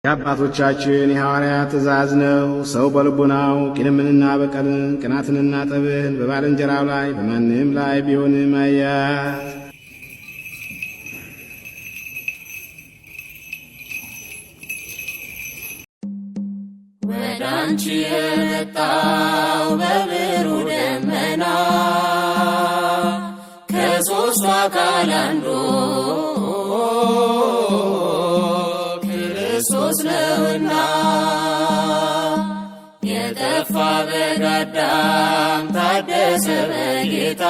የአባቶቻችን የሐዋርያት ትእዛዝ ነው። ሰው በልቡናው ቂምንና በቀልን ቅናትንና ጠብን በባልንጀራው ላይ በማንም ላይ ቢሆንም አያዝ። ወደ አንቺ የመጣው በብሩህ ደመና ከሦስቱ አካል አንዱ ክርስቶስ ነውና የጠፋ በግ አዳም ታደሰ በጌታ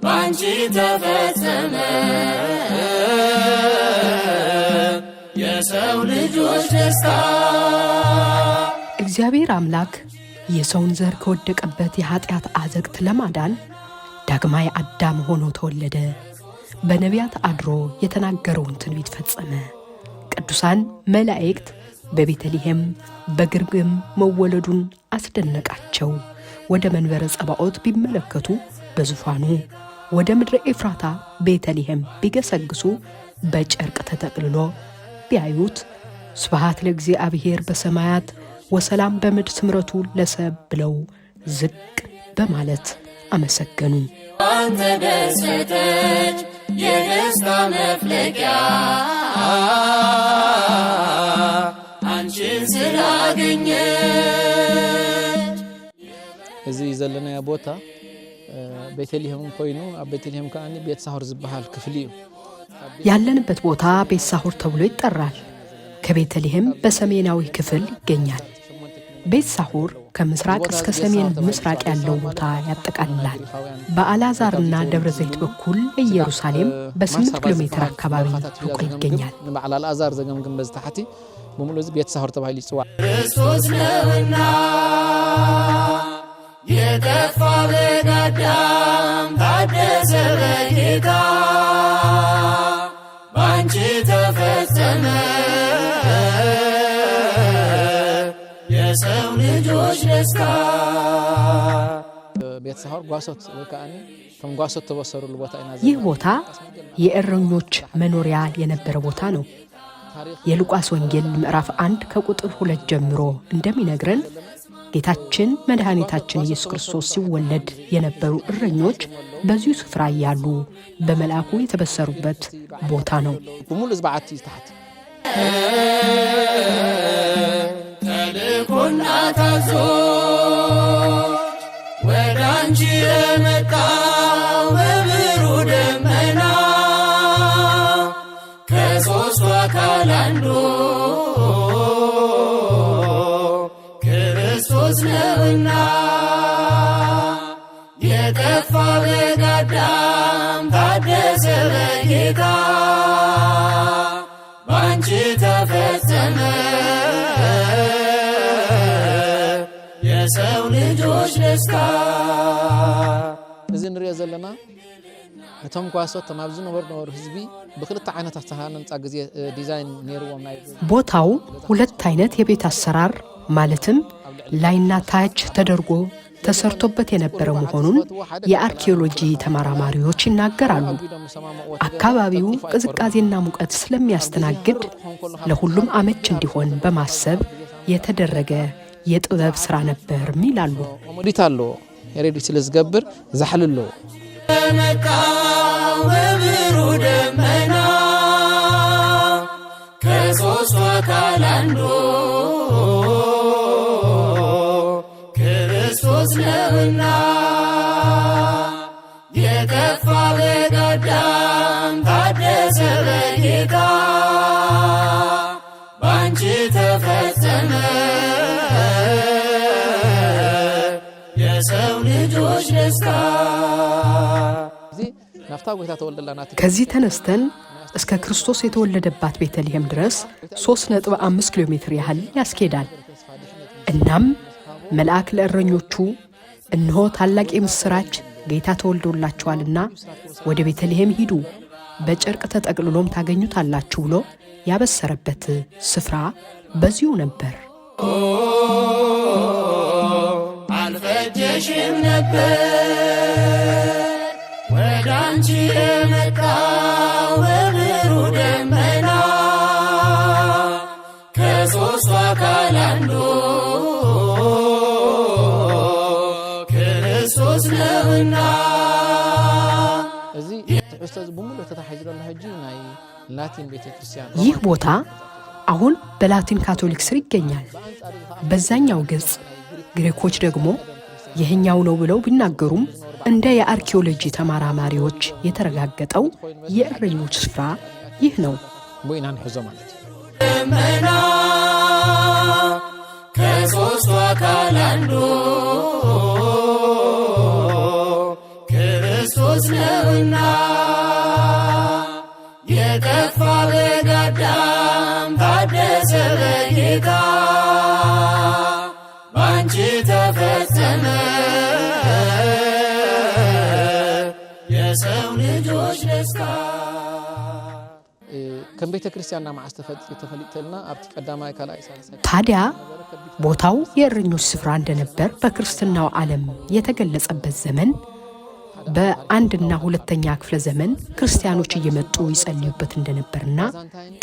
ባንቺ ተፈጸመ የሰው ልጆች ደስታ። እግዚአብሔር አምላክ የሰውን ዘር ከወደቀበት የኃጢአት አዘቅት ለማዳን ዳግማይ አዳም ሆኖ ተወለደ። በነቢያት አድሮ የተናገረውን ትንቢት ፈጸመ። ቅዱሳን መላእክት በቤተልሔም በግርግም መወለዱን አስደነቃቸው። ወደ መንበረ ጸባዖት ቢመለከቱ በዙፋኑ ወደ ምድረ ኤፍራታ ቤተልሔም ቢገሰግሱ በጨርቅ ተጠቅልሎ ቢያዩት ስብሐት ለእግዚአብሔር በሰማያት ወሰላም በምድር ስምረቱ ለሰብ ብለው ዝቅ በማለት አመሰገኑ። አንተ ደሰተች የደስታ መፍለቂያ አንቺን ስላገኘች። እዚህ ዘለና ቦታ ቤተልሔም ኮይኑ ኣብ ቤተልሔም ከዓኒ ቤት ሳሁር ዝበሃል ክፍሊ እዩ። ያለንበት ቦታ ቤት ሳሁር ተብሎ ይጠራል። ከቤተልሔም በሰሜናዊ ክፍል ይገኛል። ቤት ሳሁር ከምስራቅ እስከ ሰሜን ምስራቅ ያለው ቦታ ያጠቃልላል። በአልዓዛርና ደብረ ዘይት በኩል ኢየሩሳሌም በ8 ኪሎ ሜትር አካባቢ ርቆ ይገኛል። በአልዓዛር ዘገምግም በዝታሕቲ በሙሉ ቤት ሳሁር ተባሂሉ ይጽዋዕ። ክርስቶስ ነውና የጠፋ በግ አዳም ታደሰ በጌታ ባንቺ ተፈጸመ የሰው ልጆች ደስታ። ቤት ሳሁር ጓሶት ወካኒ ከም ጓሶት ተበሰሩሉ ቦታ ኢና። ይህ ቦታ የእረኞች መኖሪያ የነበረ ቦታ ነው። የሉቃስ ወንጌል ምዕራፍ 1 ከቁጥር 2 ጀምሮ እንደሚነግረን ጌታችን መድኃኒታችን ኢየሱስ ክርስቶስ ሲወለድ የነበሩ እረኞች በዚሁ ስፍራ ያሉ በመልአኩ የተበሰሩበት ቦታ ነው። በሙሉ ዝባዓቲ ይታሐት ተልኮና ታዞ ወደ አንቺ የመጣው በብሩህ ደመና ከሦስቱ አካል አንዱ ክርስቶስ ነውና የጠፋ በግ አዳም ታደሰ በጌታ ባንቺ ተፈጸመ የሰው ልጆች ደስታ። እዚ ንሪኦ ዘለና እቶም ጓሶት ተማብዙ ነበሩ ህዝቢ ብክልተ ዓይነታት ተሃነንፃ ጊዜ ዲዛይን ነይርዎም። ናይ ቦታው ሁለት አይነት የቤት አሰራር ማለትም ላይና ታች ተደርጎ ተሰርቶበት የነበረ መሆኑን የአርኪኦሎጂ ተመራማሪዎች ይናገራሉ። አካባቢው ቅዝቃዜና ሙቀት ስለሚያስተናግድ ለሁሉም አመች እንዲሆን በማሰብ የተደረገ የጥበብ ስራ ነበር ይላሉ። ሞዲት አሎ የሬዲ ስለዝገብር ዛሕልሎ መጣው በብሩህ ደመና ከሦስቱ አካል አንዱ ክርስቶስ ነውና የጠፋ በግ አዳም ታደሰ በጌታ ባንቺ ተፈጸመ የሰው ልጆች ደስታ። ከዚህ ተነስተን እስከ ክርስቶስ የተወለደባት ቤተልሔም ድረስ 3.5 ኪሎ ሜትር ያህል ያስኬዳል። እናም መልአክ ለእረኞቹ እነሆ ታላቅ የምስራች ጌታ ተወልዶላችኋልና ወደ ቤተልሔም ሂዱ፣ በጨርቅ ተጠቅልሎም ታገኙታላችሁ ብሎ ያበሰረበት ስፍራ በዚሁ ነበር። አልፈጀሽም ነበር ወደ አንቺ የመጣው በብሩህ ደመና ከሦስቱ አካል አንዱ ክርስቶስ ነውና እዚህ ተስተዝ በሙሉ ተታሐጅሎ ለሐጂ ናይ ላቲን ቤተክርስቲያን ይህ ቦታ አሁን በላቲን ካቶሊክ ስር ይገኛል። በዛኛው ገጽ ግሪኮች ደግሞ ይህኛው ነው ብለው ቢናገሩም እንደ የአርኪኦሎጂ ተመራማሪዎች የተረጋገጠው የእረኞች ስፍራ ይህ ነው። ቦይናን ሑዞ ማለት መና ከሦስቱ አካል አንዱ ክርስቶስ ነውና የከፋ በጋዳም ታደሰ በጌታ ባንቺ ተፈጸመ የሰው ልጆች ደስታ ከም ቤተክርስቲያንና ማዕስ ተፈልጥልና አብቲ ቀዳማይ ካላይ ሳልሰ ታዲያ ቦታው የእረኞች ስፍራ እንደነበር በክርስትናው ዓለም የተገለጸበት ዘመን በአንድና ሁለተኛ ክፍለ ዘመን ክርስቲያኖች እየመጡ ይጸልዩበት እንደነበርና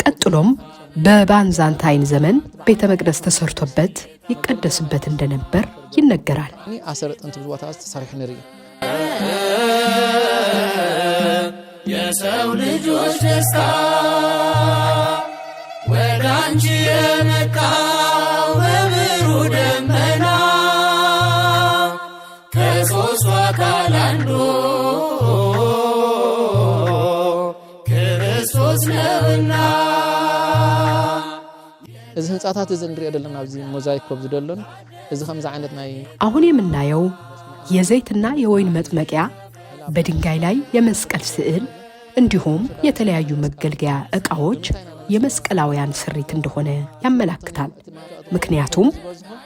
ቀጥሎም በባንዛንታይን ዘመን ቤተ መቅደስ ተሰርቶበት ይቀደስበት እንደነበር ይነገራል። አሰረ ጥንት ቦታ ተሰሪሕ ነሪ የሰው ልጆች ደስታ ወደ አንቺ የመጣው በብሩህ ደመና ከሦስቱ አካል አንዱ ክርስቶስ ነውና እዚ ህንጻታት እዚ እንሪኦ ዘለና ኣብዚ ሞዛይክ ኮብ ዝደሎን እዚ ከምዛ ዓይነት ናይ አሁን የምናየው የዘይትና የወይን መጥመቂያ በድንጋይ ላይ የመስቀል ስዕል እንዲሁም የተለያዩ መገልገያ ዕቃዎች የመስቀላውያን ስሪት እንደሆነ ያመለክታል። ምክንያቱም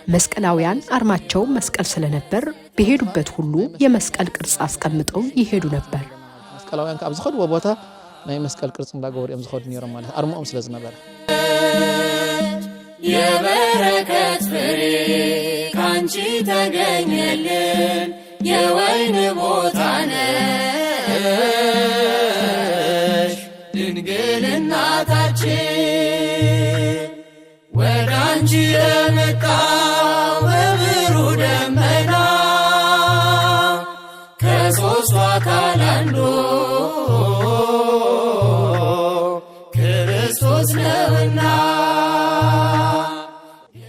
መስቀላውያን አርማቸው መስቀል ስለነበር በሄዱበት ሁሉ የመስቀል ቅርጽ አስቀምጠው ይሄዱ ነበር። መስቀላውያን ካብ ዝኸድዎ ቦታ ናይ መስቀል ቅርጽ እንዳገበሩ እዮም ዝኸዱ ነይሮም ማለት አርማኦም ስለዝነበረ የበረከት ፍሬ ካንቺ ተገኘልን የወይን ቦታ ነሽ ድንግል እናታችን ወደ አንቺ የመጣው በብሩህ ደመና ከሦስቱ አካል አንዱ ክርስቶስ ነውና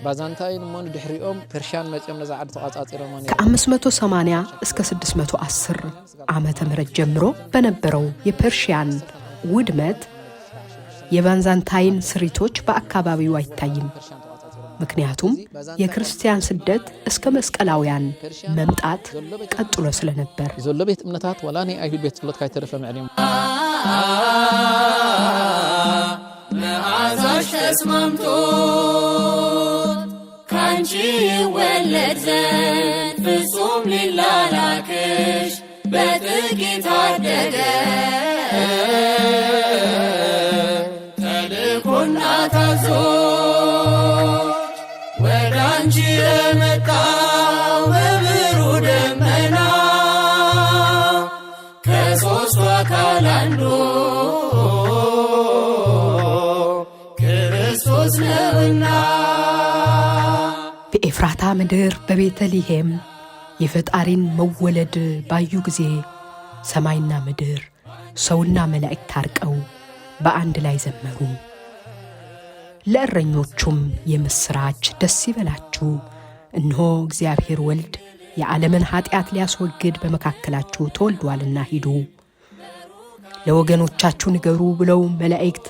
ባዛንታይን ሞን ድሕሪኦም ፐርሺያን መጽኦም ነዛዓድ ተቋጻጺሮም ከ580 እስከ 610 ዓመተ ምህረት ጀምሮ በነበረው የፐርሺያን ውድመት የባዛንታይን ስሪቶች በአካባቢው አይታይም። ምክንያቱም የክርስቲያን ስደት እስከ መስቀላውያን መምጣት ቀጥሎ ስለነበር ዘሎ ቤት እምነታት ወላ ናይ አይሁድ ቤት ጸሎት ካይተረፈ ምዕሊም መዓዛሽ ተስማምቶ ካንቺ ይወለድ ዘንድ ፍጹም ሊላላክሽ በጥቂት አደገ ተልኮና ታዞ ወደ አንቺ የመጣው በብሩህ ደመና ከሦስቱ አካል አንዱ ክርስቶስ ነውና በኤፍራታ ምድር በቤተልሔም የፈጣሪን መወለድ ባዩ ጊዜ ሰማይና ምድር ሰውና መላእክት ታርቀው በአንድ ላይ ዘመሩ። ለእረኞቹም የምስራች ደስ ይበላችሁ፣ እነሆ እግዚአብሔር ወልድ የዓለምን ኃጢአት ሊያስወግድ በመካከላችሁ ተወልዷልና ሂዱ፣ ለወገኖቻችሁ ንገሩ ብለው መላእክት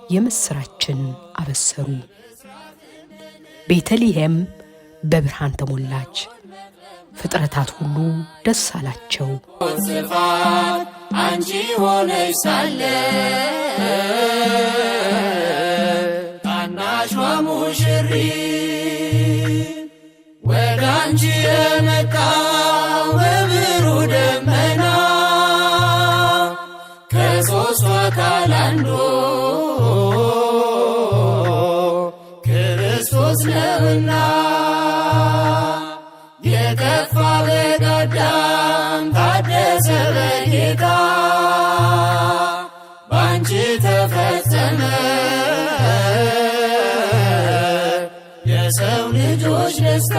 የምስራችን አበሰሩ። ቤተልሔም በብርሃን ተሞላች፣ ፍጥረታት ሁሉ ደስ አላቸው። ስፋት አንቺ ሆነሽ ሳለ ታናሿ ሙሽሪት ወደ አንቺ የመጣው በብሩህ ደመና ከሦስቱ አካል አንዱ ክርስቶስ ነውና የከፋ በጋዳም ታደሰ በጌታ ባንቺ ተፈጸመ ለሰው ልጆች ደስታ